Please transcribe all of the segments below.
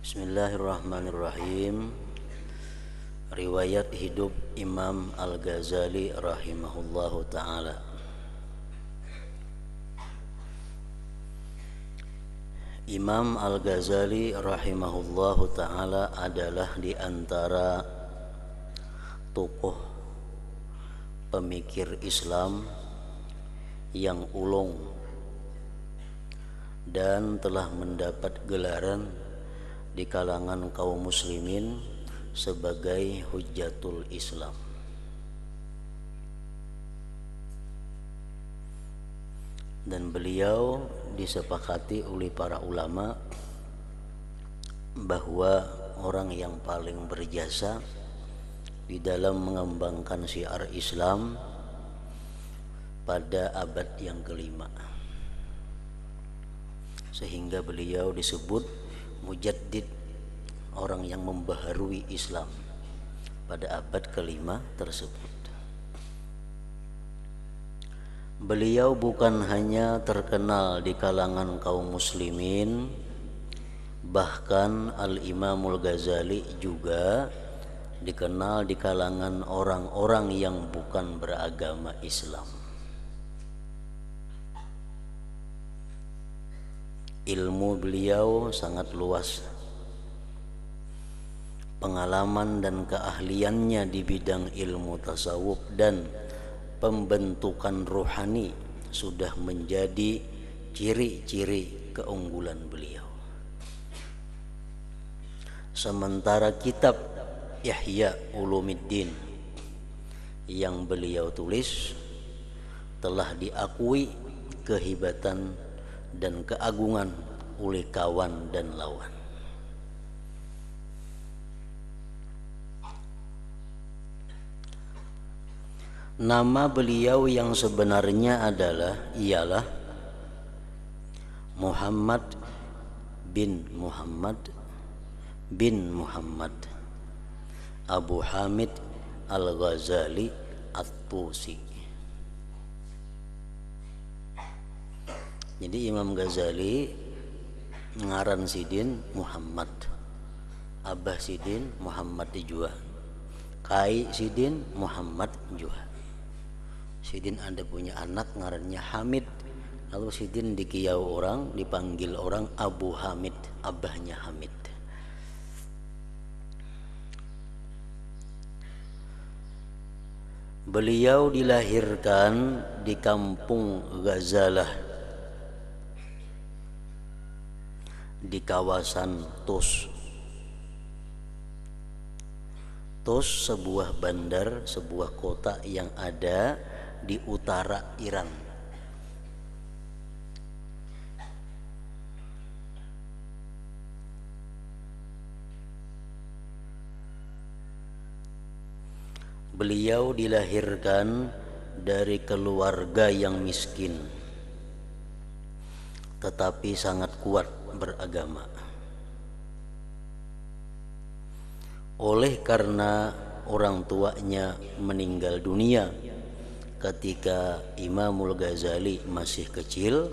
Bismillahirrahmanirrahim. Riwayat hidup Imam Al-Ghazali rahimahullahu ta'ala. Imam Al-Ghazali rahimahullahu ta'ala adalah di antara tokoh pemikir Islam yang ulung dan telah mendapat gelaran di kalangan kaum muslimin sebagai Hujjatul Islam. Dan beliau disepakati oleh para ulama bahwa orang yang paling berjasa di dalam mengembangkan syiar Islam pada abad yang kelima, sehingga beliau disebut mujaddid, orang yang membaharui Islam pada abad kelima tersebut. Beliau bukan hanya terkenal di kalangan kaum muslimin, bahkan Al-Imamul Ghazali juga dikenal di kalangan orang-orang yang bukan beragama Islam. Ilmu beliau sangat luas. Pengalaman dan keahliannya di bidang ilmu tasawuf dan pembentukan rohani sudah menjadi ciri-ciri keunggulan beliau. Sementara kitab Ihya Ulumuddin yang beliau tulis telah diakui kehebatan dan keagungan oleh kawan dan lawan. Nama beliau yang sebenarnya ialah Muhammad bin Muhammad bin Muhammad Abu Hamid Al-Ghazali At-Tusi. Jadi Imam Ghazali ngaran sidin Muhammad, Abah sidin Muhammad jua, Kai sidin Muhammad jua. Sidin ada punya anak ngarannya Hamid, lalu sidin dikiau orang, dipanggil orang Abu Hamid, abahnya Hamid. Beliau dilahirkan di kampung Ghazalah di kawasan Tus. Tus sebuah bandar, sebuah kota yang ada di utara Iran. Beliau dilahirkan dari keluarga yang miskin, tetapi sangat kuat beragama. Oleh karena orang tuanya meninggal dunia ketika Imamul Ghazali masih kecil,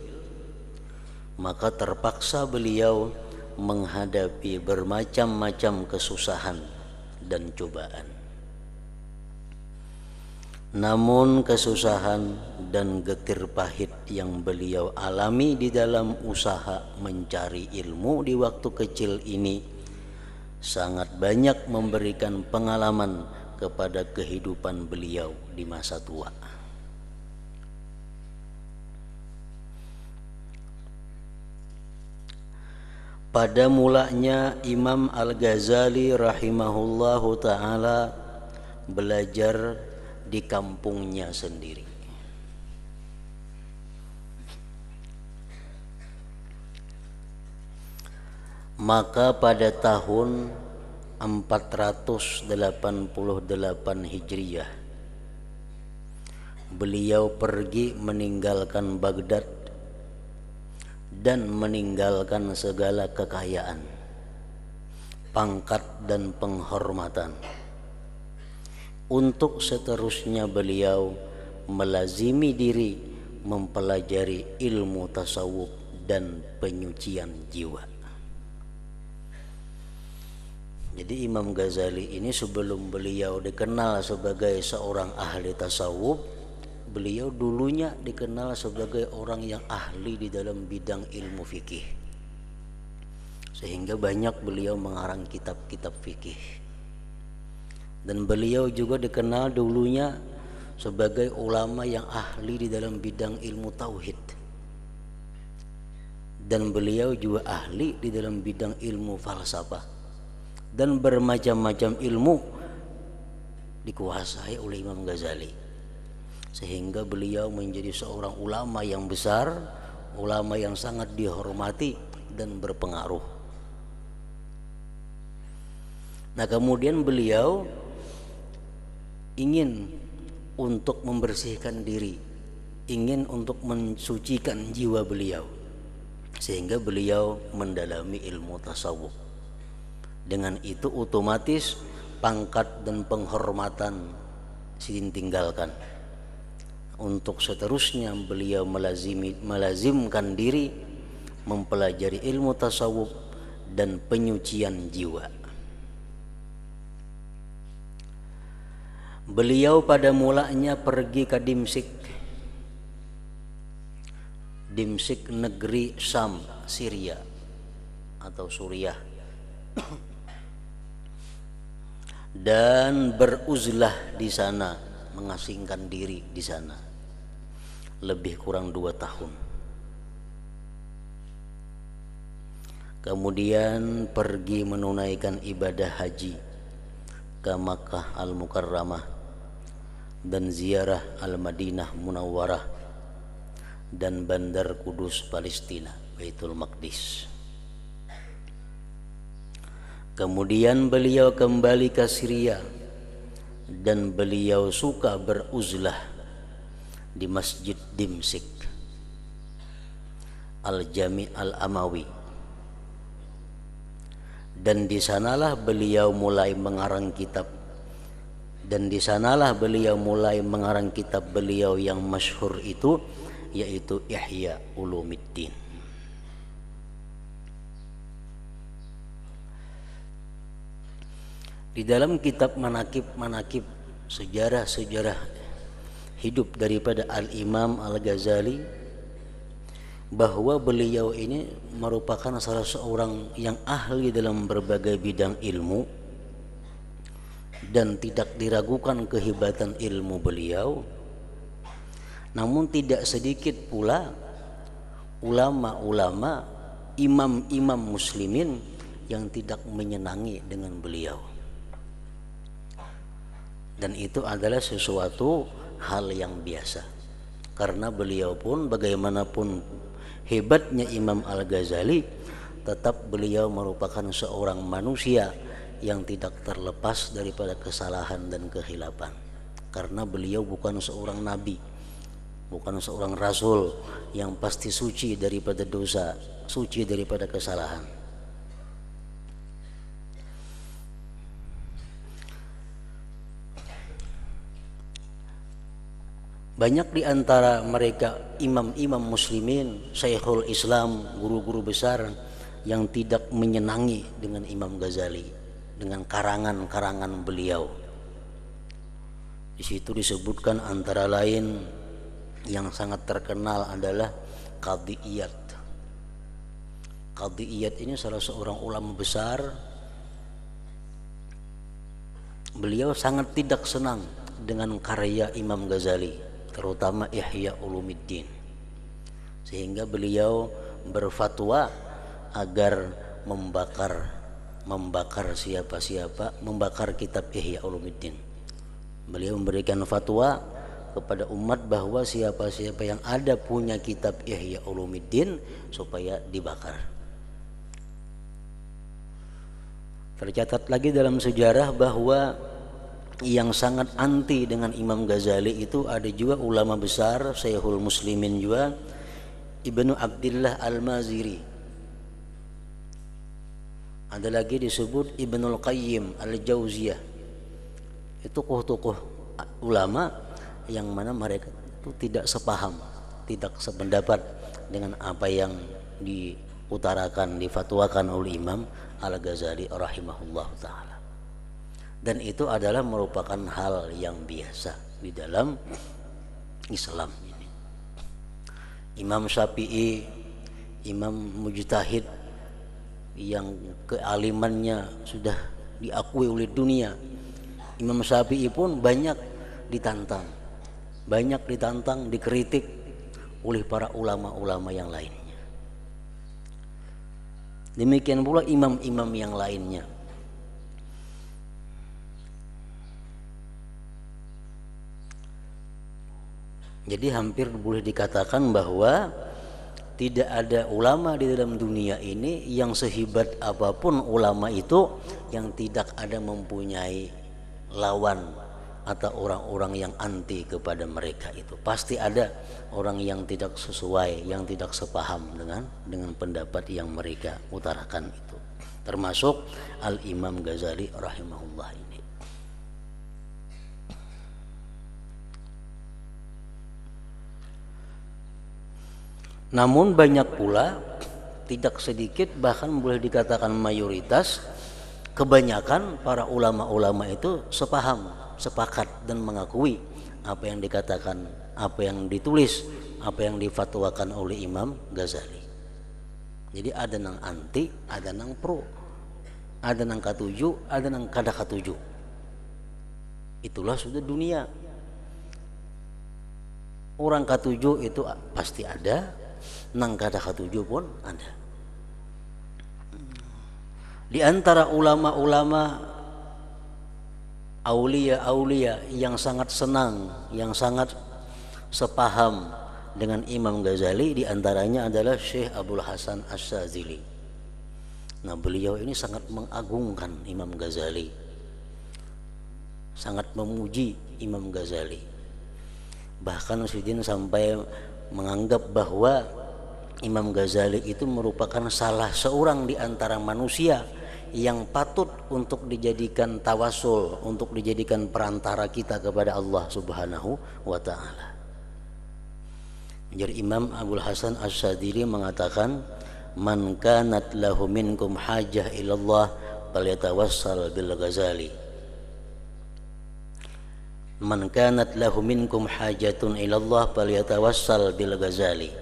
maka terpaksa beliau menghadapi bermacam-macam kesusahan dan cobaan. Namun kesusahan dan getir pahit yang beliau alami di dalam usaha mencari ilmu di waktu kecil ini sangat banyak memberikan pengalaman kepada kehidupan beliau di masa tua. Pada mulanya Imam Al-Ghazali rahimahullahu ta'ala belajar di kampungnya sendiri. Maka pada tahun 488 Hijriah beliau pergi meninggalkan Baghdad dan meninggalkan segala kekayaan, pangkat dan penghormatan. Untuk seterusnya beliau melazimi diri mempelajari ilmu tasawuf dan penyucian jiwa. Jadi Imam Ghazali ini sebelum beliau dikenal sebagai seorang ahli tasawuf, beliau dulunya dikenal sebagai orang yang ahli di dalam bidang ilmu fikih, sehingga banyak beliau mengarang kitab-kitab fikih. Dan beliau juga dikenal dulunya sebagai ulama yang ahli di dalam bidang ilmu tauhid, dan beliau juga ahli di dalam bidang ilmu falsafah, dan bermacam-macam ilmu dikuasai oleh Imam Ghazali, sehingga beliau menjadi seorang ulama yang besar, ulama yang sangat dihormati dan berpengaruh. Nah, kemudian beliau ingin untuk membersihkan diri, ingin untuk mensucikan jiwa beliau, sehingga beliau mendalami ilmu tasawuf. Dengan itu otomatis pangkat dan penghormatan Sidin tinggalkan. Untuk seterusnya beliau melazimkan diri mempelajari ilmu tasawuf dan penyucian jiwa. Beliau pada mulanya pergi ke Dimsyik. Dimsyik negeri Syam, Syria atau Suriah, dan beruzlah di sana, mengasingkan diri di sana lebih kurang 2 tahun. Kemudian pergi menunaikan ibadah haji ke Makkah Al-Mukarramah dan ziarah Al-Madinah Munawwarah dan Bandar Kudus Palestina, Baitul Maqdis. Kemudian beliau kembali ke Syria dan beliau suka beruzlah di Masjid Dimsyik Al-Jami' Al-Amawi, dan di sanalah beliau mulai mengarang kitab, beliau yang masyhur itu, yaitu Ihya Ulumuddin. Di dalam kitab manakib sejarah hidup daripada Al-Imam Al-Ghazali, bahwa beliau ini merupakan salah seorang yang ahli dalam berbagai bidang ilmu, dan tidak diragukan kehebatan ilmu beliau. Namun tidak sedikit pula ulama-ulama, imam-imam muslimin yang tidak menyenangi dengan beliau. Dan itu adalah sesuatu hal yang biasa, karena beliau pun bagaimanapun hebatnya Imam Al-Ghazali, tetap beliau merupakan seorang manusia yang tidak terlepas daripada kesalahan dan kehilapan, karena beliau bukan seorang nabi, bukan seorang rasul yang pasti suci daripada dosa, suci daripada kesalahan. Banyak di antara mereka imam-imam muslimin, Syekhul Islam, guru-guru besar yang tidak menyenangi dengan Imam Ghazali, dengan karangan-karangan beliau. Di situ disebutkan antara lain yang sangat terkenal adalah Qadhi Iyad. Qadhi Iyad ini salah seorang ulama besar. Beliau sangat tidak senang dengan karya Imam Ghazali, terutama Ihya Ulumuddin, sehingga beliau berfatwa agar membakar kitab Ihya Ulumuddin. Beliau memberikan fatwa kepada umat bahwa siapa-siapa yang ada punya kitab Ihya Ulumuddin supaya dibakar. Tercatat lagi dalam sejarah bahwa yang sangat anti dengan Imam Ghazali itu ada juga ulama besar, Syekhul Muslimin juga, Ibnu Abdillah Al-Maziri. Ada lagi disebut Ibnul Qayyim Al-Jauziyah. Itu tokoh-tokoh ulama yang mana mereka itu tidak sepaham, tidak sependapat dengan apa yang diutarakan, difatwakan oleh Imam Al-Ghazali rahimahullah ta'ala. Dan itu adalah merupakan hal yang biasa di dalam Islam ini. Imam Syafi'i, imam mujtahid yang kealimannya sudah diakui oleh dunia, Imam Syafi'i pun banyak ditantang, dikritik oleh para ulama-ulama yang lainnya. Demikian pula imam-imam yang lainnya. Jadi hampir boleh dikatakan bahwa tidak ada ulama di dalam dunia ini yang sehebat apapun ulama itu yang tidak ada mempunyai lawan atau orang-orang yang anti kepada mereka itu. Pasti ada orang yang tidak sesuai, yang tidak sepaham dengan pendapat yang mereka utarakan itu. Termasuk Al-Imam Ghazali rahimahullah ini. Namun banyak pula, tidak sedikit, bahkan boleh dikatakan mayoritas, kebanyakan para ulama-ulama itu sepaham, sepakat dan mengakui apa yang dikatakan, apa yang ditulis, apa yang difatwakan oleh Imam Ghazali. Jadi ada nang anti, ada nang pro, ada nang katuju, ada nang kada katuju. Itulah sudah dunia. Orang katuju itu pasti ada, nang kada katuju pun ada. Di antara ulama-ulama aulia-aulia yang sangat senang, yang sangat sepaham dengan Imam Ghazali, di antaranya adalah Syekh Abdul Hasan Asy-Syadzili. Nah, beliau ini sangat mengagungkan Imam Ghazali, sangat memuji Imam Ghazali. Bahkan Syedin sampai menganggap bahwa Imam Ghazali itu merupakan salah seorang di antara manusia yang patut untuk dijadikan tawasul, untuk dijadikan perantara kita kepada Allah Subhanahu wa ta'ala. Jadi Imam Abdul Hasan Asy-Syadzili mengatakan, man kanat lahu minkum hajah ilallah falyatawassal bil Ghazali. Man kanat lahu minkum hajatun ilallah falyatawassal bil Ghazali.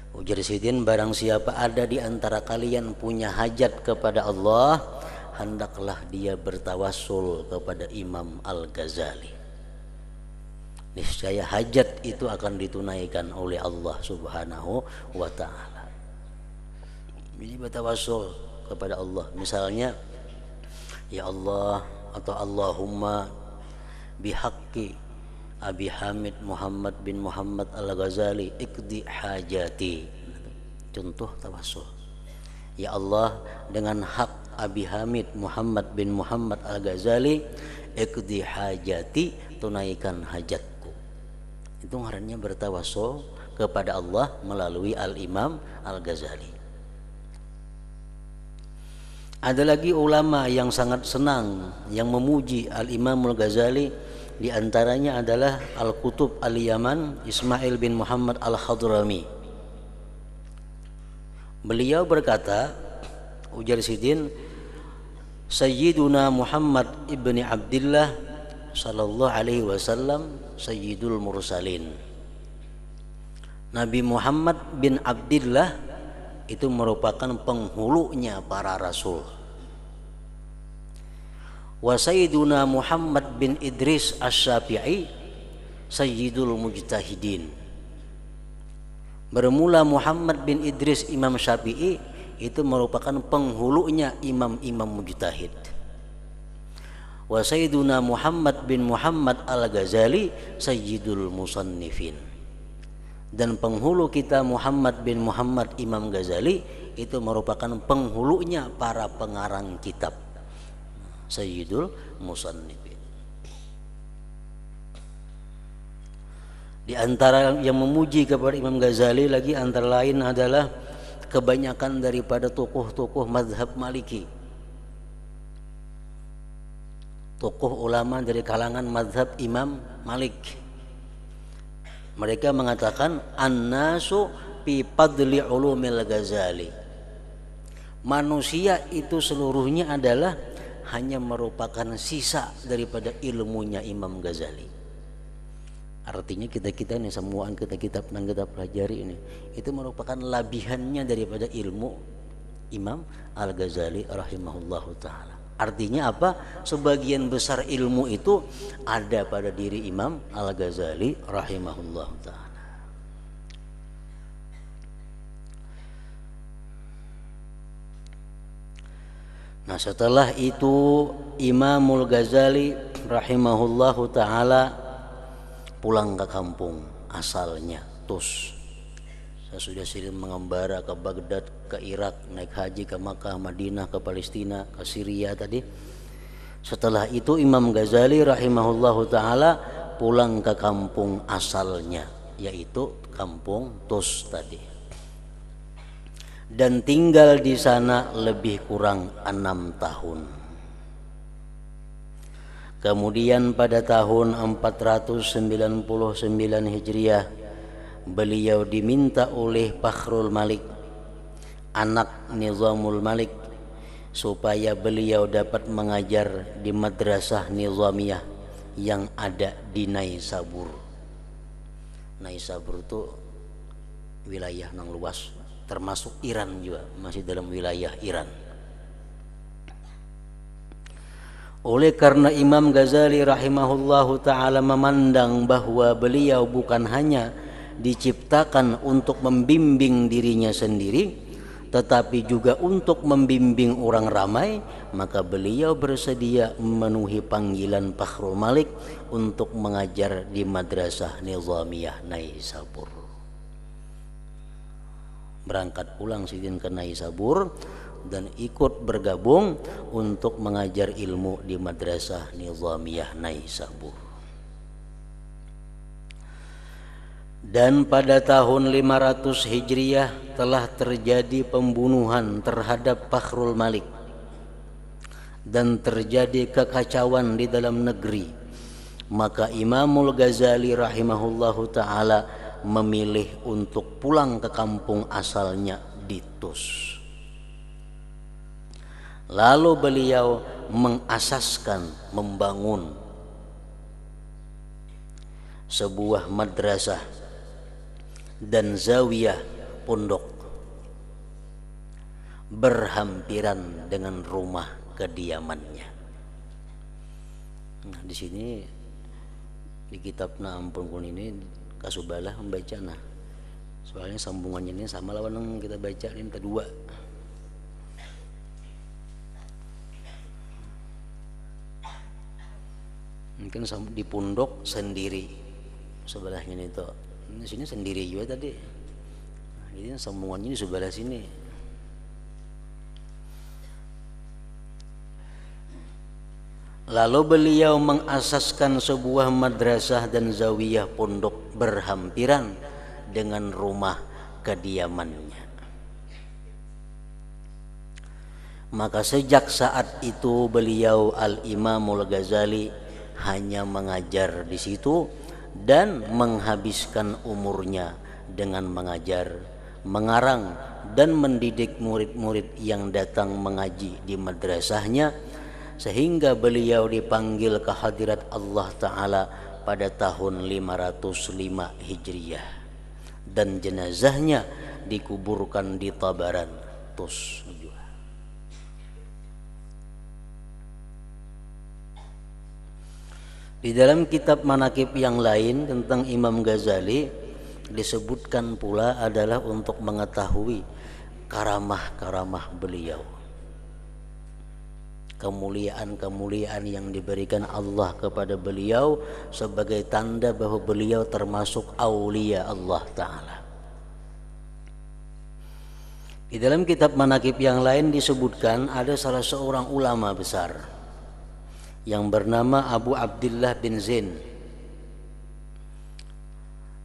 Ujar Sidin, barang siapa ada di antara kalian punya hajat kepada Allah, hendaklah dia bertawassul kepada Imam Al-Ghazali. Niscaya hajat itu akan ditunaikan oleh Allah Subhanahu wa ta'ala. Jadi bertawassul kepada Allah. Misalnya, ya Allah atau Allahumma bihaqqi Abi Hamid Muhammad bin Muhammad Al-Ghazali ikdi hajati. Contoh tawassul. Ya Allah, dengan hak Abi Hamid Muhammad bin Muhammad Al-Ghazali ikdi hajati, tunaikan hajatku. Itu ngarannya bertawassul kepada Allah melalui Al-Imam Al-Ghazali. Ada lagi ulama yang sangat senang, yang memuji Al-Imam Al-Ghazali. Di antaranya adalah Al-Qutub Al-Yaman Ismail bin Muhammad Al-Hadrami. Beliau berkata, ujar Sidin, Sayyiduna Muhammad ibni Abdillah sallallahu alaihi wasallam Sayyidul Mursalin. Nabi Muhammad bin Abdillah itu merupakan penghulunya para rasul. Wa Sayyiduna Muhammad bin Idris Asy-Syafi'i Sayyidul Mujtahidin. Bermula Muhammad bin Idris Imam Syafi'i itu merupakan penghulunya imam-imam mujtahid. Wa Sayyiduna Muhammad bin Muhammad Al-Ghazali Sayyidul Musannifin. Dan penghulu kita Muhammad bin Muhammad Imam Ghazali itu merupakan penghulunya para pengarang kitab, Sayyidul Musannifin. Di antara yang memuji kepada Imam Ghazali lagi antara lain adalah kebanyakan daripada tokoh-tokoh mazhab Maliki, tokoh ulama dari kalangan mazhab Imam Malik. Mereka mengatakan an-nasu fi fadli ulumil Ghazali. Manusia itu seluruhnya adalah hanya merupakan sisa daripada ilmunya Imam Ghazali. Artinya kita ini semua kita pelajari ini itu merupakan labihannya daripada ilmu Imam Al-Ghazali rahimahullahu taala. Artinya apa? Sebagian besar ilmu itu ada pada diri Imam Al-Ghazali rahimahullahu taala. Nah, setelah itu Imamul Ghazali rahimahullahu taala pulang ke kampung asalnya, Tus. Saya sudah sering mengembara ke Baghdad, ke Irak, naik haji ke Makkah, Madinah, ke Palestina, ke Syria tadi. Setelah itu Imam Ghazali rahimahullahu taala pulang ke kampung asalnya, yaitu kampung Tus tadi. Dan tinggal di sana lebih kurang 6 tahun. Kemudian pada tahun 499 Hijriah beliau diminta oleh Fakhrul Malik, anak Nizamul Malik, supaya beliau dapat mengajar di madrasah Nizamiyah yang ada di Naisabur. Naisabur itu wilayah yang luas, termasuk Iran juga, masih dalam wilayah Iran. Oleh karena Imam Ghazali rahimahullahu ta'ala memandang bahwa beliau bukan hanya diciptakan untuk membimbing dirinya sendiri, tetapi juga untuk membimbing orang ramai, maka beliau bersedia memenuhi panggilan Fakhrul Malik untuk mengajar di Madrasah Nizamiyah Naisabur. Berangkat pulang Sidin ke Naisabur dan ikut bergabung untuk mengajar ilmu di Madrasah Nizamiyah Naisabur. Dan pada tahun 500 Hijriah telah terjadi pembunuhan terhadap Fakhrul Malik dan terjadi kekacauan di dalam negeri. Maka Imamul Ghazali rahimahullahu ta'ala memilih untuk pulang ke kampung asalnya di Tus. Lalu beliau mengasaskan, membangun sebuah madrasah dan zawiyah pondok berhampiran dengan rumah kediamannya. Nah, di sini di kitab Ampun Kun ini Kasubalah membaca, nah soalnya sambungannya ini sama lawan yang kita baca ini kedua. Mungkin di pondok sendiri sebelahnya itu, di sini sendiri juga tadi. Nah, ini sambungannya di sebelah sini. Lalu beliau mengasaskan sebuah madrasah dan zawiyah pondok berhampiran dengan rumah kediamannya. Maka sejak saat itu beliau Al-Imamul Ghazali hanya mengajar di situ dan menghabiskan umurnya dengan mengajar, mengarang dan mendidik murid-murid yang datang mengaji di madrasahnya, sehingga beliau dipanggil ke hadirat Allah Ta'ala pada tahun 505 Hijriah dan jenazahnya dikuburkan di Tabaran, Tus. Di dalam kitab manaqib yang lain tentang Imam Ghazali disebutkan pula adalah untuk mengetahui karamah-karamah beliau, kemuliaan-kemuliaan yang diberikan Allah kepada beliau sebagai tanda bahwa beliau termasuk aulia Allah Ta'ala. Di dalam kitab manaqib yang lain disebutkan ada salah seorang ulama besar yang bernama Abu Abdillah bin Zain.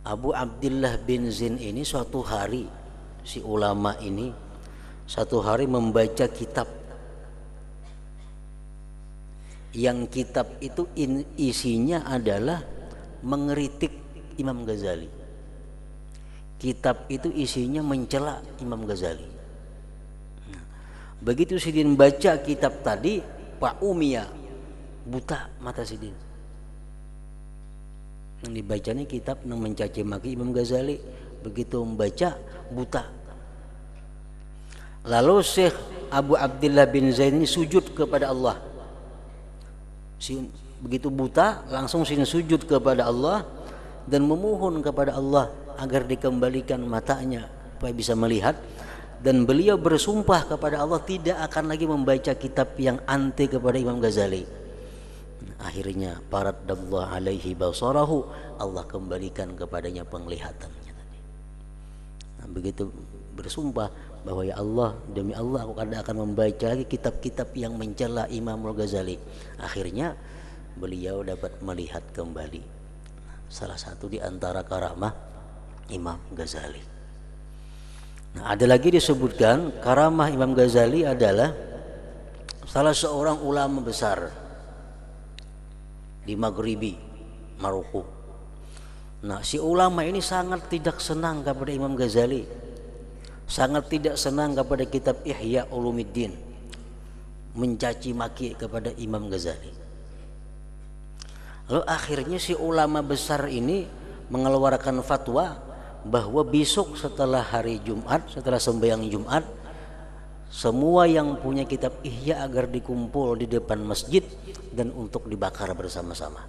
Abu Abdillah bin Zain ini suatu hari, si ulama ini satu hari membaca kitab, yang kitab itu isinya adalah mengkritik Imam Ghazali. Kitab itu isinya mencela Imam Ghazali. Begitu Sidin baca kitab tadi, Pak Umia, buta mata Sidin. Yang dibacanya kitab yang mencaci maki Imam Ghazali. Begitu membaca, buta. Lalu Syekh Abu Abdullah bin Zain ini sujud kepada Allah. Begitu buta, langsung Sidin sujud kepada Allah dan memohon kepada Allah agar dikembalikan matanya supaya bisa melihat. Dan beliau bersumpah kepada Allah tidak akan lagi membaca kitab yang anti kepada Imam Ghazali. Akhirnya faradallahu alaihi basarahu, Allah kembalikan kepadanya penglihatannya tadi. Nah, begitu bersumpah bahwa ya Allah, demi Allah aku tidak akan membaca lagi kitab-kitab yang mencela Imam Ghazali. Akhirnya beliau dapat melihat kembali. Salah satu di antara karamah Imam Ghazali. Nah, ada lagi disebutkan karamah Imam Ghazali adalah salah seorang ulama besar di Maghribi, Maroko. Nah, si ulama ini sangat tidak senang kepada Imam Ghazali, sangat tidak senang kepada kitab Ihya Ulumuddin, mencaci maki kepada Imam Ghazali. Lalu akhirnya si ulama besar ini mengeluarkan fatwa bahwa besok setelah hari Jumat, setelah sembahyang Jumat, semua yang punya kitab Ihya agar dikumpul di depan masjid dan untuk dibakar bersama-sama.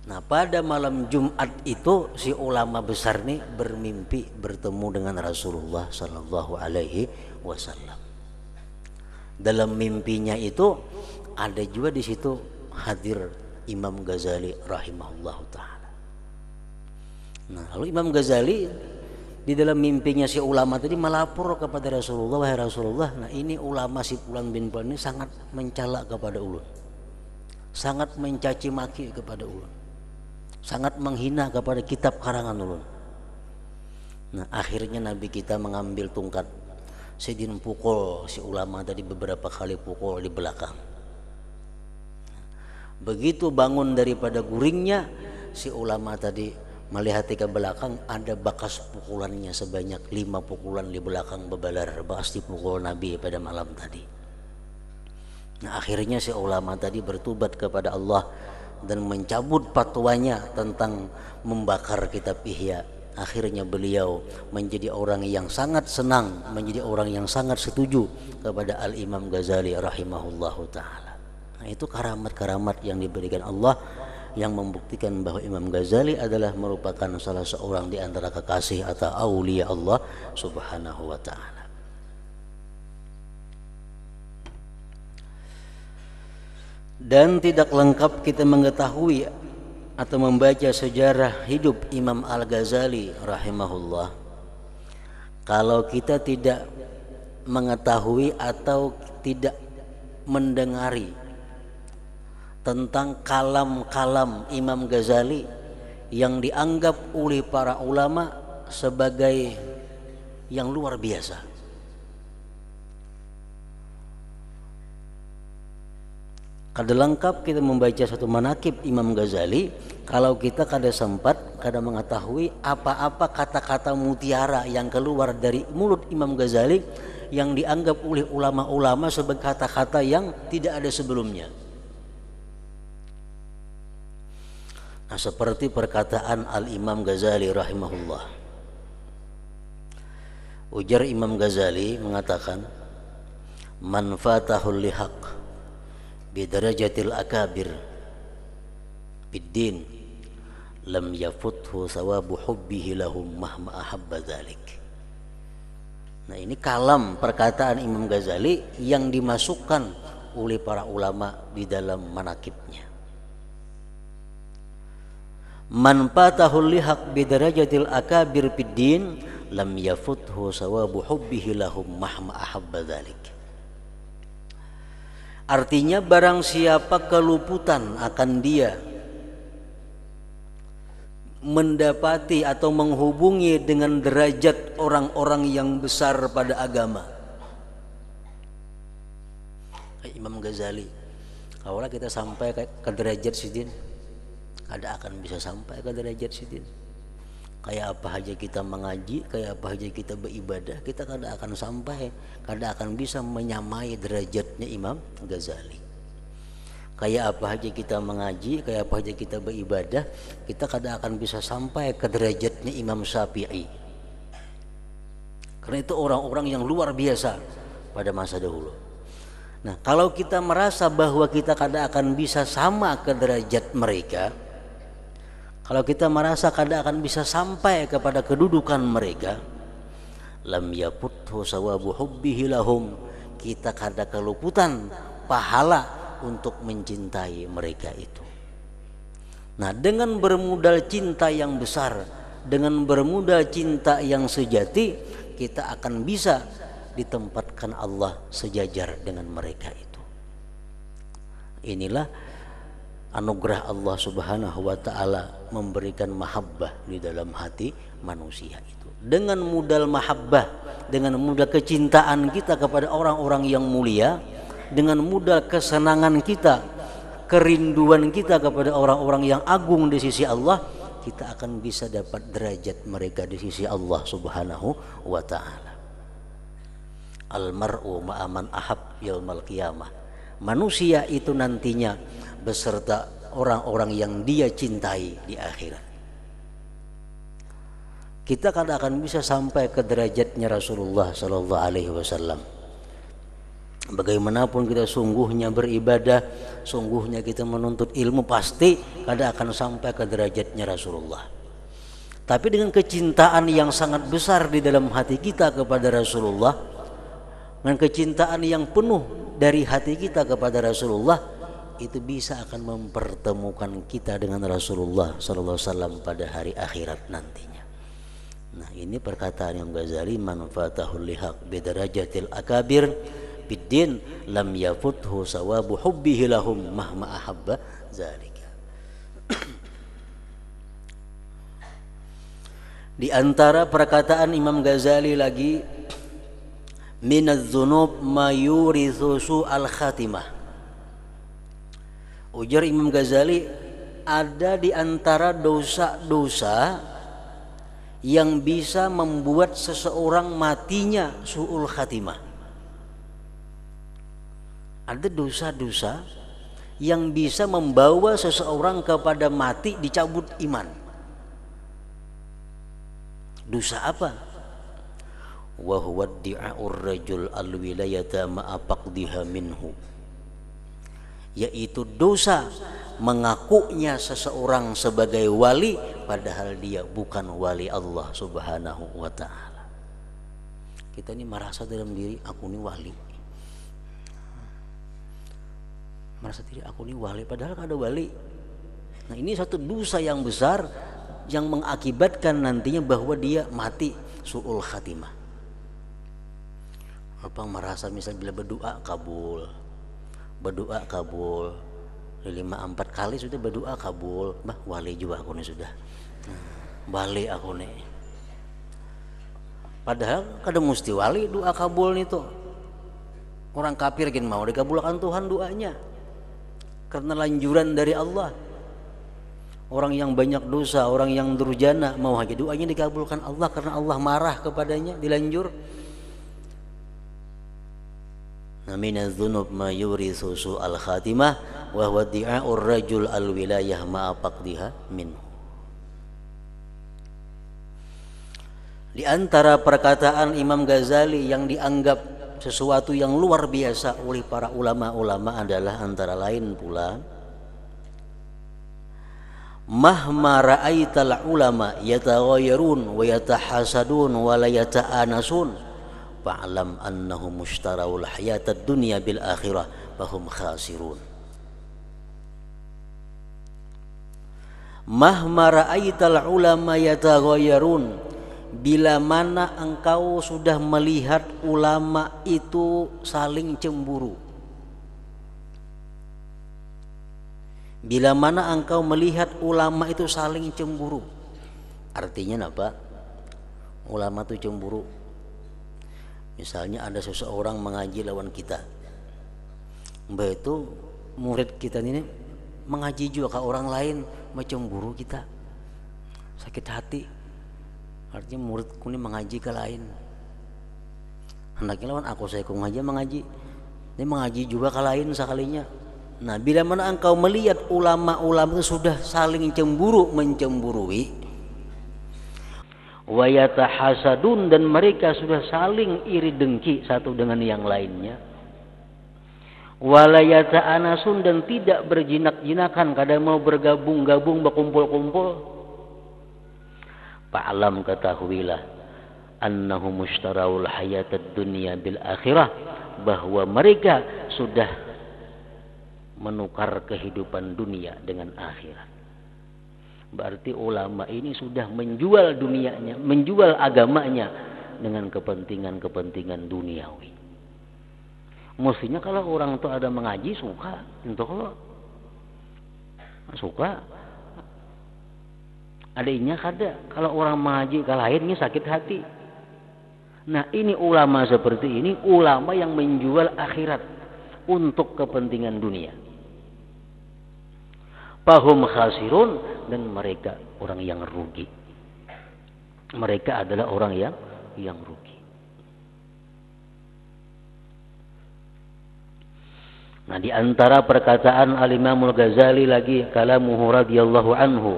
Nah, pada malam Jumat itu si ulama besar ini bermimpi bertemu dengan Rasulullah Sallallahu Alaihi Wasallam. Dalam mimpinya itu ada juga di situ hadir Imam Ghazali rahimahullah taala. Nah, lalu Imam Ghazali di dalam mimpinya si ulama tadi melapor kepada Rasulullah, wahai Rasulullah, nah ini ulama si Fulan bin Fulan ini sangat mencela kepada ulun, sangat mencaci maki kepada ulun, sangat menghina kepada kitab karangan ulun. Nah, akhirnya Nabi kita mengambil tungkat, Sidin pukul si ulama tadi beberapa kali, pukul di belakang. Begitu bangun daripada guringnya, si ulama tadi melihat ke belakang, ada bekas pukulannya sebanyak 5 pukulan di belakang bebalar, bekas dipukul Nabi pada malam tadi. Nah, akhirnya si ulama tadi bertobat kepada Allah dan mencabut fatwanya tentang membakar kitab Ihya. Akhirnya beliau menjadi orang yang sangat senang, menjadi orang yang sangat setuju kepada Al-Imam Ghazali rahimahullahu ta'ala. Nah, itu karamat-karamat yang diberikan Allah yang membuktikan bahwa Imam Ghazali adalah merupakan salah seorang di antara kekasih atau aulia Allah Subhanahu wa taala. Dan tidak lengkap kita mengetahui atau membaca sejarah hidup Imam Al-Ghazali rahimahullah kalau kita tidak mengetahui atau tidak mendengari tentang kalam-kalam Imam Ghazali yang dianggap oleh para ulama sebagai yang luar biasa. Kada lengkap kita membaca satu manakib Imam Ghazali kalau kita kada sempat, kada mengetahui apa-apa kata-kata mutiara yang keluar dari mulut Imam Ghazali yang dianggap oleh ulama-ulama sebagai kata-kata yang tidak ada sebelumnya. Nah, seperti perkataan Al-Imam Ghazali rahimahullah. Ujar Imam Ghazali mengatakan, man fatahul lihaq bidarajatil akabir biddin lam yafuthu sawabu hubbihi lahum mahma ahabba dhalik. Nah, ini kalam perkataan Imam Ghazali yang dimasukkan oleh para ulama di dalam manakibnya. Man fatahul lihaq bidarajatil akabir biddin lam yafuthu sawabu hubbihi lahum mahma ahabba dhalik. Artinya barang siapa keluputan akan dia mendapati atau menghubungi dengan derajat orang-orang yang besar pada agama. Imam Ghazali, kalau kita sampai ke derajat sidin, kada akan bisa sampai ke derajat sidin. Kayak apa aja kita mengaji, kayak apa aja kita beribadah, kita kada akan sampai, kada akan bisa menyamai derajatnya Imam Ghazali. Kayak apa aja kita mengaji, kayak apa aja kita beribadah, kita kada akan bisa sampai ke derajatnya Imam Syafi'i. Karena itu orang-orang yang luar biasa pada masa dahulu. Nah, kalau kita merasa bahwa kita kada akan bisa sama ke derajat mereka, kalau kita merasa kada akan bisa sampai kepada kedudukan mereka, lam yaputhu sawabu hubbihi lahum, kita kada keluputan pahala untuk mencintai mereka itu. Nah, dengan bermodal cinta yang besar, dengan bermodal cinta yang sejati, kita akan bisa ditempatkan Allah sejajar dengan mereka itu. Inilah anugerah Allah Subhanahu wa taala memberikan mahabbah di dalam hati manusia itu. Dengan modal mahabbah, dengan modal kecintaan kita kepada orang-orang yang mulia, dengan modal kesenangan kita, kerinduan kita kepada orang-orang yang agung di sisi Allah, kita akan bisa dapat derajat mereka di sisi Allah Subhanahu wa taala. Al-mar'u ma'aman ahab yaumal qiyamah. Manusia itu nantinya beserta orang-orang yang dia cintai di akhirat. Kita kan akan bisa sampai ke derajatnya Rasulullah sallallahu alaihi wasallam. Bagaimanapun kita sungguhnya beribadah, sungguhnya kita menuntut ilmu, pasti kada akan sampai ke derajatnya Rasulullah. Tapi dengan kecintaan yang sangat besar di dalam hati kita kepada Rasulullah, dengan kecintaan yang penuh dari hati kita kepada Rasulullah, itu bisa akan mempertemukan kita dengan Rasulullah sallallahu alaihi wasallam pada hari akhirat nantinya. Nah, ini perkataan Imam Ghazali, man fatahul lihaq bidarajatil akabir biddin lam yafuthu sawabu hubbihi lahum mahma ahabba zalika. Di antara perkataan Imam Ghazali lagi, minadz dzunub ma yurithu su'al khatimah. Ujar Imam Ghazali, ada di antara dosa-dosa yang bisa membuat seseorang matinya su'ul khatimah. Ada dosa-dosa yang bisa membawa seseorang kepada mati, dicabut iman. Dosa apa? Wa huwa di'a'ur rajul al-wilayata ma'a faqdiha minhu, yaitu dosa mengakunya seseorang sebagai wali padahal dia bukan wali Allah Subhanahu wa taala. Kita ini merasa dalam diri, aku ini wali, merasa diri aku ini wali padahal ada wali. Nah, ini satu dosa yang besar yang mengakibatkan nantinya bahwa dia mati su'ul khatimah. Apa merasa misal bila berdoa kabul, berdoa kabul 5-4 kali sudah berdoa kabul, bah wali juga aku nih sudah, wali aku nih. Padahal kada mesti wali doa kabul nih tuh. Orang kafir gin mau dikabulkan Tuhan doanya karena lanjuran dari Allah. Orang yang banyak dosa, orang yang durjana, mau aja doanya dikabulkan Allah karena Allah marah kepadanya, dilanjur. Minadz dzunub ma yurithu su'al khatimah wa huwa di'a'ur rajul al-wilayah ma'a faqdiha minhu. Di antara perkataan Imam Ghazali yang dianggap sesuatu yang luar biasa oleh para ulama-ulama adalah antara lain pula, mahma ra'aital ulama yataghayyarun wa yatahasadun wa la yata'anasun fa'lam annahum mushtarawul hayatad dunya bil akhirah fahum khasirun. Mahma ra'aital ulama yataghayyarun, bila mana engkau sudah melihat ulama itu saling cemburu, bila mana engkau melihat ulama itu saling cemburu, artinya apa? Ulama itu cemburu. Misalnya ada seseorang mengaji lawan kita, mbak itu murid kita ini mengaji juga ke orang lain, macemburu kita, sakit hati. Artinya muridku ini mengaji ke lain. Hendaknya lawan aku saya ngaji mengaji. Ini mengaji juga ke lain sekalinya. Nah, bila mana engkau melihat ulama-ulama itu sudah saling cemburu mencemburui, wa yatahasadun, dan mereka sudah saling iri dengki satu dengan yang lainnya, wala yata'anasun, dan tidak berjinak-jinakan kadang mau bergabung-gabung berkumpul-kumpul, fa'alam, ketahuilah, annahu mushtarawul hayatad dunya bil akhirah, bahwa mereka sudah menukar kehidupan dunia dengan akhirat. Berarti ulama ini sudah menjual dunianya, menjual agamanya dengan kepentingan-kepentingan duniawi. Mestinya kalau orang itu ada mengaji suka, itu kalau suka. Adanya kada kalau orang mengaji ke lainnya sakit hati. Nah, ini ulama seperti ini, ulama yang menjual akhirat untuk kepentingan dunia. Fahum khasirun, dan mereka orang yang rugi. Mereka adalah orang yang rugi. Nah, di antara perkataan Al-Imam Al-Ghazali lagi, kalamuhu radhiyallahu anhu.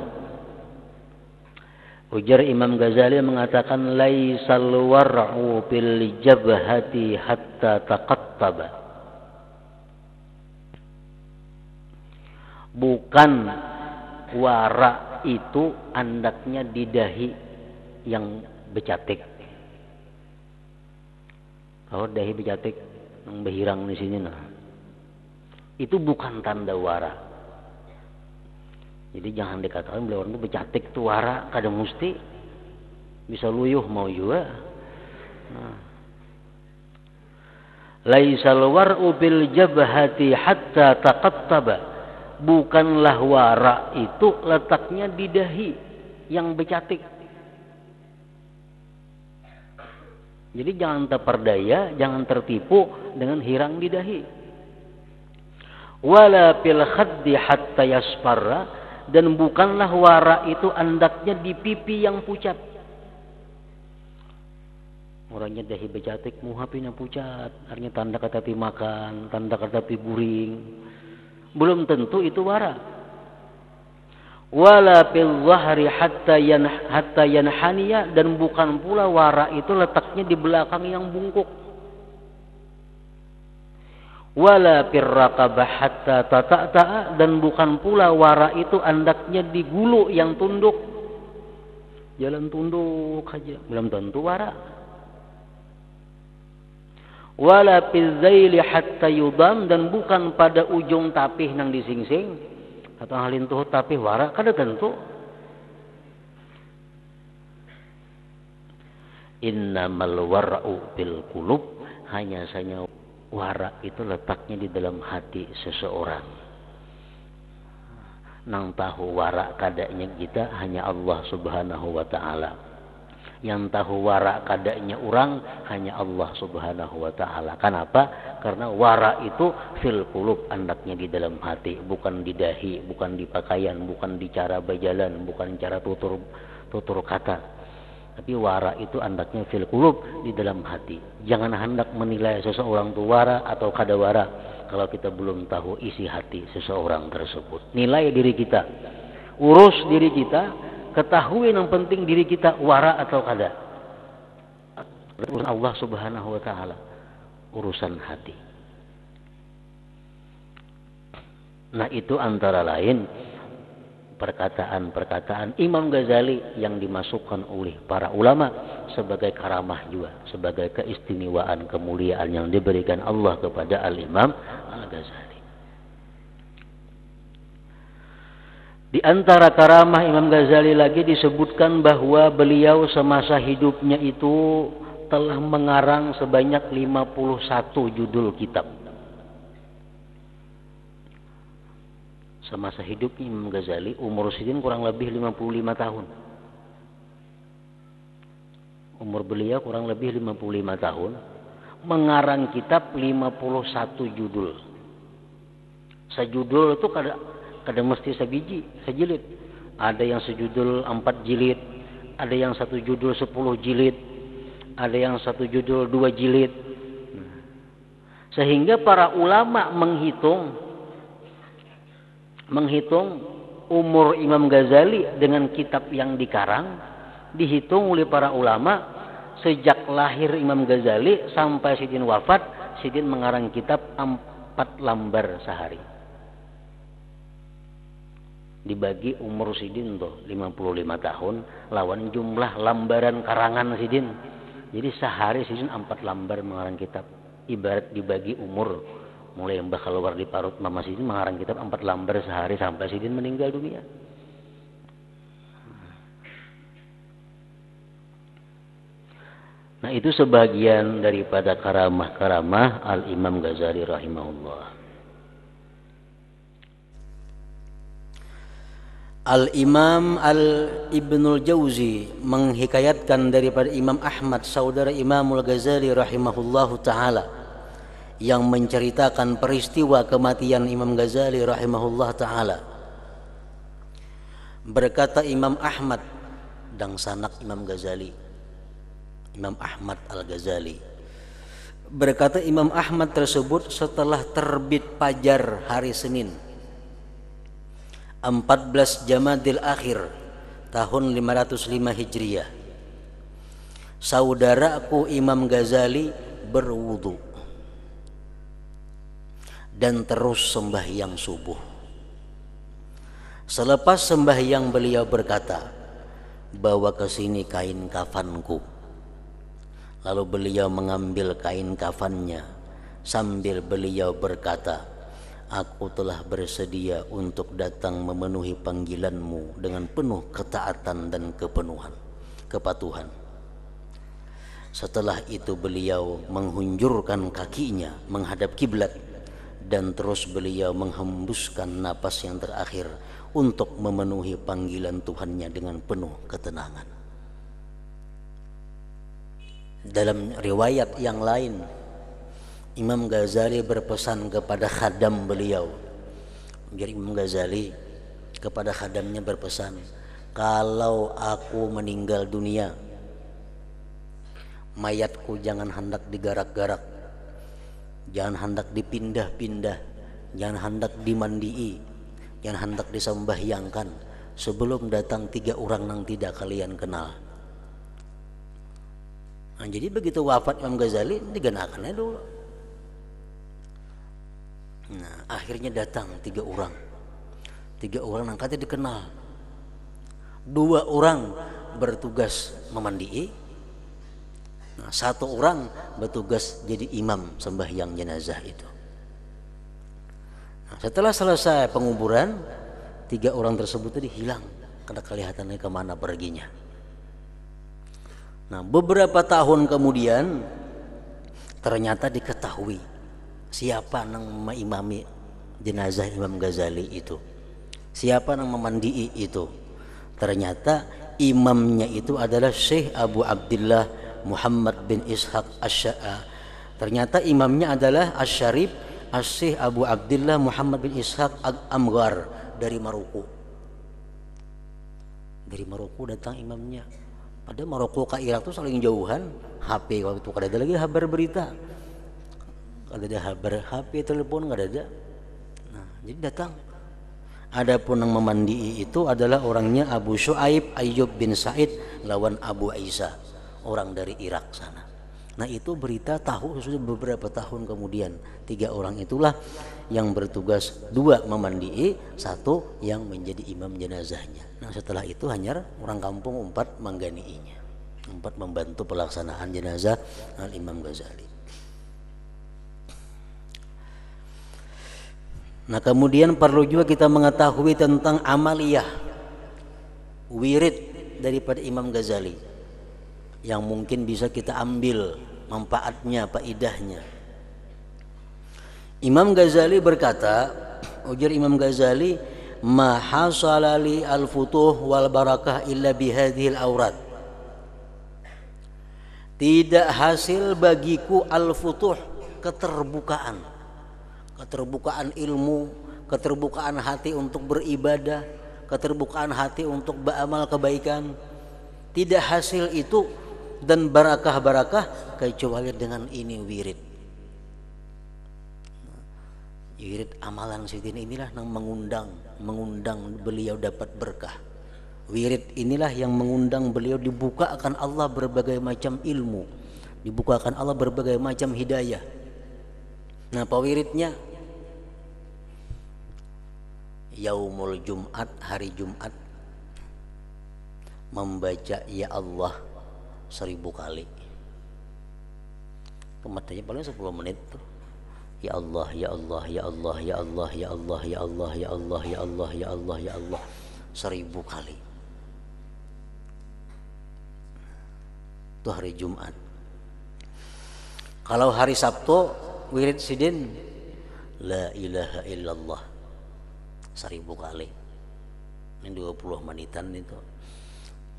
Ujar Imam Ghazali mengatakan, laisal war'u bil jabhati hatta taqattaba. Bukan wara itu andaknya di dahi yang becatik. Kalau dahi becatik, yang behirang di sini, nah, itu bukan tanda wara. Jadi jangan dikatakan beliau orang itu becatik itu wara, kadang mesti bisa luyuh mau juga. Nah. Laisal war'u bil jabhati hatta taqattaba. Bukanlah wara itu letaknya di dahi yang becatik. Jadi jangan terperdaya, jangan tertipu dengan hirang di dahi. Wala fil khaddi hatta yasfarra, dan bukanlah wara itu andaknya di pipi yang pucat. Orangnya dahi becatik, muhapina pucat, artinya tanda katapi makan, tanda katapi guring. Belum tentu itu wara. Wala fil zahri hatta yanhaniya, dan bukan pula wara itu letaknya di belakang yang bungkuk. Wala fir raqabah hatta tata'ta'a, dan bukan pula wara itu andaknya di gulu yang tunduk. Jalan tunduk aja, belum tentu wara. Wala fil zaili hatta yudam, dan bukan pada ujung tapih nang disingsing atau halin tuh tapih wara kada tentu. Innamal wara'u bil qulub, hanya saja wara itu letaknya di dalam hati seseorang. Nang tahu wara kadanya kita hanya Allah Subhanahu wa taala. Yang tahu wara kadanya orang hanya Allah Subhanahu wa taala. Kenapa? Karena wara itu fil qulub, andaknya di dalam hati, bukan di dahi, bukan di pakaian, bukan di cara berjalan, bukan cara tutur kata. Tapi wara itu andaknya fil qulub, di dalam hati. Jangan hendak menilai seseorang itu wara atau kada wara kalau kita belum tahu isi hati seseorang tersebut. Nilai diri kita, urus diri kita, ketahui yang penting diri kita wara atau kada. Urusan Allah Subhanahu wa taala, urusan hati. Nah, itu antara lain perkataan-perkataan Imam Ghazali yang dimasukkan oleh para ulama sebagai karamah juga, sebagai keistimewaan, kemuliaan yang diberikan Allah kepada Al-Imam Al-Ghazali. Di antara karamah Imam Ghazali lagi disebutkan bahwa beliau semasa hidupnya itu telah mengarang sebanyak 51 judul kitab. Semasa hidupnya Imam Ghazali, umur sidin kurang lebih 55 tahun. Umur beliau kurang lebih 55 tahun. Mengarang kitab 51 judul. Sejudul itu kada mesti sebiji, sejilid. Ada yang sejudul 4 jilid, ada yang satu judul 10 jilid, ada yang satu judul 2 jilid. Sehingga para ulama menghitung umur Imam Ghazali dengan kitab yang dikarang, dihitung oleh para ulama sejak lahir Imam Ghazali sampai Sidin wafat, Sidin mengarang kitab 4 lembar sehari. Dibagi umur Sidin tuh 55 tahun lawan jumlah lembaran karangan Sidin. Jadi sehari Sidin 4 lembar mengarang kitab. Ibarat dibagi umur, mulai yang bakal keluar di parut mama Sidin mengarang kitab 4 lembar sehari sampai Sidin meninggal dunia. Nah, itu sebagian daripada karamah-karamah Al-Imam Ghazali rahimahullah. Al-Imam Ibnul Jauzi menghikayatkan daripada Imam Ahmad, saudara Imamul Ghazali rahimahullahu ta'ala, yang menceritakan peristiwa kematian Imam Ghazali rahimahullah ta'ala. Berkata Imam Ahmad dan sanak Imam Ghazali, Imam Ahmad Al-Ghazali, berkata Imam Ahmad tersebut setelah terbit fajar hari Senin 14 Jamadil Akhir tahun 505 Hijriah, saudaraku Imam Ghazali berwudu dan terus sembahyang subuh. Selepas sembahyang beliau berkata, bawa ke sini kain kafanku. Lalu beliau mengambil kain kafannya sambil beliau berkata, aku telah bersedia untuk datang memenuhi panggilanmu dengan penuh ketaatan dan kepatuhan. Setelah itu beliau menghunjurkan kakinya menghadap kiblat dan terus beliau menghembuskan napas yang terakhir untuk memenuhi panggilan Tuhannya dengan penuh ketenangan. Dalam riwayat yang lain, Imam Ghazali berpesan kepada khadam beliau. Jadi Imam Ghazali kepada khadamnya berpesan, kalau aku meninggal dunia, mayatku jangan hendak digarak-garak, jangan hendak dipindah-pindah, jangan hendak dimandii, jangan hendak disembahyangkan sebelum datang 3 orang yang tidak kalian kenal. Nah, jadi begitu wafat Imam Ghazali digenakannya dulu. Nah, akhirnya datang 3 orang. 3 orang yang katanya dikenal. 2 orang bertugas memandii. Nah, 1 orang bertugas jadi imam sembahyang jenazah itu. Nah, setelah selesai penguburan, 3 orang tersebut tadi hilang. Karena kelihatannya kemana perginya. Nah, beberapa tahun kemudian ternyata diketahui siapa yang mengimami jenazah Imam Ghazali itu, siapa yang memandii itu. Ternyata imamnya itu adalah Syekh Abu Abdullah Muhammad bin Ishaq ternyata imamnya adalah Asy-Syarif Syekh Abu Abdullah Muhammad bin Ishaq Amghar dari Maroko. Dari Maroko datang imamnya. Pada Maroko ke Irak itu saling jauhan. HP waktu itu kada ada lagi kabar berita, kada ada kabar HP, telepon kada ada. Nah, jadi datang. Adapun yang memandii itu adalah orangnya Abu Syuaib Ayyub bin Said lawan Abu Isa, orang dari Irak sana. Nah, itu berita tahu sudah beberapa tahun kemudian. 3 orang itulah yang bertugas, 2 memandii, 1 yang menjadi imam jenazahnya. Nah, setelah itu hanya orang kampung 4 mengganiinya, 4 membantu pelaksanaan jenazah Al-Imam Ghazali. Nah, kemudian perlu juga kita mengetahui tentang amaliyah wirid daripada Imam Ghazali yang mungkin bisa kita ambil manfaatnya, faidahnya. Imam Ghazali berkata, ujar Imam Ghazali, ma hasalali al-futuh wal barakah illa bihadhil aurat. Tidak hasil bagiku al-futuh, keterbukaan ilmu, keterbukaan hati untuk beribadah, keterbukaan hati untuk beramal kebaikan, Tidak hasil itu dan barakah-barakah kecuali dengan ini wirid. Wirid amalan Sidin inilah yang mengundang beliau dapat berkah. Wirid inilah yang mengundang beliau dibukakan Allah berbagai macam ilmu, dibukakan Allah berbagai macam hidayah. Nah, wiridnya Yaumul Jumat, hari Jumat, membaca ya Allah 1000 kali. Kematanya paling 10 menit tuh. Ya Allah, ya Allah, ya Allah, ya Allah, ya Allah, ya Allah, ya Allah, ya Allah, ya Allah, ya Allah 1000 kali. Itu hari Jumat. Kalau hari Sabtu wirid Sidin la ilaha illallah 1000 kali. Ini 20 menitan itu.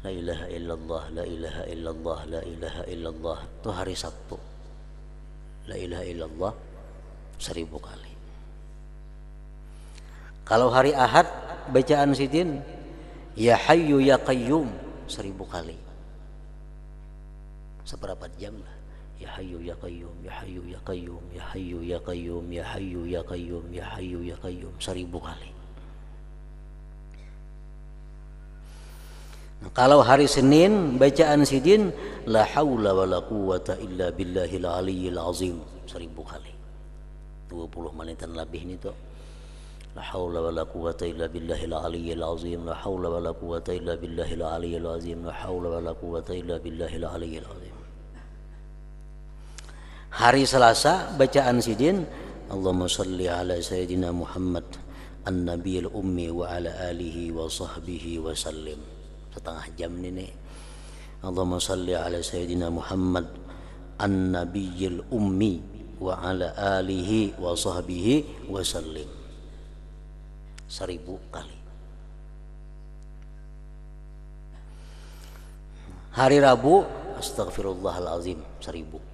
La ilaha illallah, la ilaha illallah, la ilaha illallah. Itu hari Sabtu. La ilaha illallah 1000 kali. Kalau hari Ahad bacaan Sidin ya Hayyu ya Qayyum 1000 kali. Seberapa jam lah? Ya Hayyu ya Qayyum, ya Hayyu ya Qayyum, ya Hayyu ya Qayyum, ya Hayyu ya Qayyum, ya Hayyu ya Qayyum 1000 kali. Nah, kalau hari Senin bacaan Sidin la haula wala quwata illa billahil aliyyil azim 1000 kali. 20 menitan lebih ini tuh. La haula wala quwata illa billahil aliyyil azim, la haula wala quwata illa billahil aliyyil azim, la haula wala quwata illa billahil aliyyil azim. Hari Selasa bacaan Sidin Allahumma shalli ala sayyidina Muhammad an-nabiyil ummi wa ala alihi wa sahbihi wa sallim. Setengah jam ini. Allahumma shalli ala sayyidina Muhammad an-nabiyil ummi wa ala alihi wa sahbihi wa sallim 1000 kali. Hari Rabu astaghfirullahalazim 1000.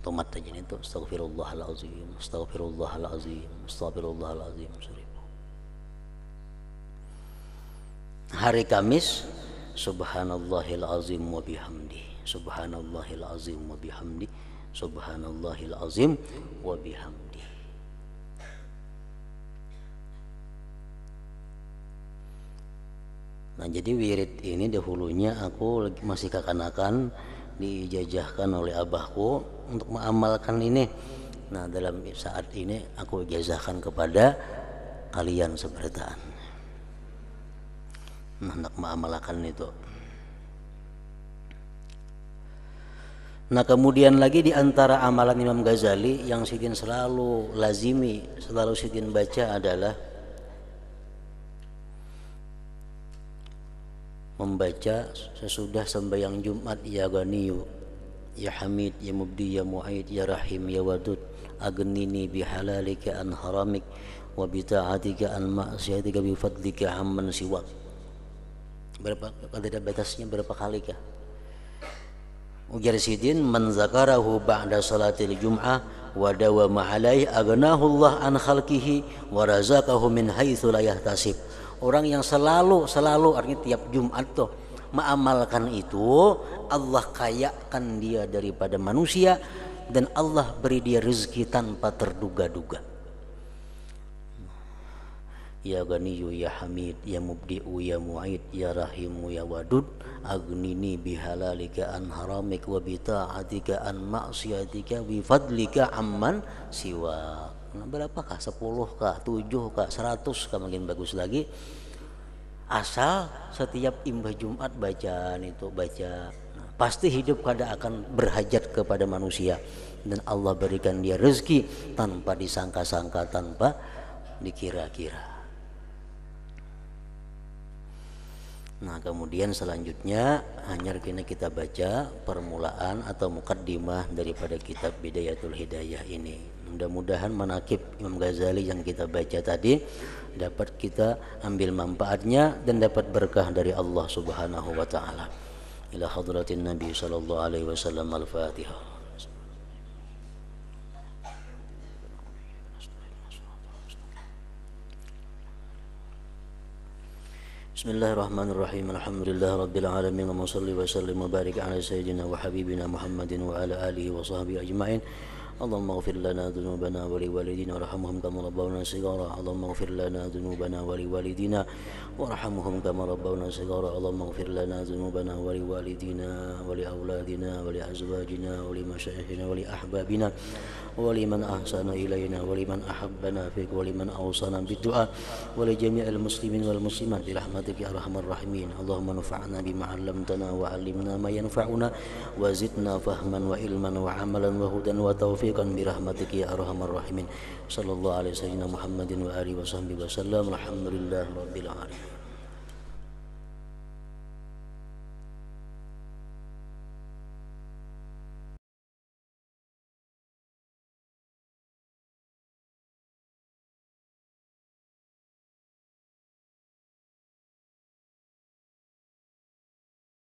Tomat aja itu astaghfirullahalazim, astaghfirullahalazim, astaghfirullahalazim 1000. Hari Kamis subhanallahil azim wa bihamdi, subhanallahil azim wa bihamdi, subhanallahil azim wa bihamdi. Nah, jadi wirid ini dahulunya aku masih kekanakan, dijajahkan oleh abahku untuk mengamalkan ini. Nah, dalam saat ini aku ijazahkan kepada kalian sebertaan. Nah, nak mengamalkan itu. Nah, kemudian lagi di antara amalan Imam Ghazali yang Sidin selalu lazimi, selalu Sidin baca adalah membaca sesudah sembahyang Jumat ya Ghaniyu, ya Hamid, ya Mubdi, ya Mu'id, ya Rahim, ya Wadud, aghnini bihalalika an haramik wa bita'atika an ma'siyatika bifadlika amman siwak. Berapa ada batasnya, berapa kali kah? Ujar Sidin man zakarahu ba'da salatil jum'ah wa dawama alaihi aghnahu Allah an khalqihi wa razaqahu min haitsu la yahtasib. Orang yang selalu artinya tiap Jumat tuh mengamalkan itu, Allah kayakan dia daripada manusia dan Allah beri dia rezeki tanpa terduga-duga. Ya Ghaniyu, ya Hamid, ya Mubdi'u, ya Mu'id, ya Rahimu, ya Wadud, aghnini bihalalika an haramik wa bita'atika an ma'siyatika bifadlika amman siwa. Nah, berapakah? 10 kah? 7 kah? 100 kah? Makin bagus lagi. Asal setiap imbah Jumat bacaan itu baca. Nah, pasti hidup kada akan berhajat kepada manusia dan Allah berikan dia rezeki tanpa disangka-sangka, tanpa dikira-kira. Nah, kemudian selanjutnya hanya kita baca permulaan atau mukaddimah daripada kitab Bidayatul Hidayah ini. Mudah-mudahan manaqib Imam Ghazali yang kita baca tadi dapat kita ambil manfaatnya dan dapat berkah dari Allah Subhanahu wa taala. Ila hadratin Nabi sallallahu alaihi wasallam. Al-Fatihah. Bismillahirrahmanirrahim. Alhamdulillahirabbil alamin. Wa shalli wa sallim wa barik ala sayyidina wa habibina Muhammadin wa ala alihi wa sahbihi ajma'in. Allahumma ighfir lana dhunubana wa liwalidina warhamhum kama rabbawna shighara. Allahumma ighfir lana dhunubana wa liwalidina warhamhum kama rabbawna shighara. Allahumma ighfir lana dhunubana wa liwalidina wa liauladina wa liazwajina wa limasyayikhina wa liahbabina wa liman ahsana ilayna wa liman ahabbana fik wa liman awsana bid-du'a wa li jami'il muslimin wal muslimat bi rahmatika ya arhamar rahimin. Allahumma anfa'na bima 'allamtana wa 'allimna ma yanfa'una wa zidna fahman wa ilman wa 'amalan wa hudan wa taufiqan bi rahmatika ya arhamar rahimin. Sallallahu alaihi wasallam Muhammadin wa alihi wa sahbihi wasallam. Alhamdulillahirabbil alamin.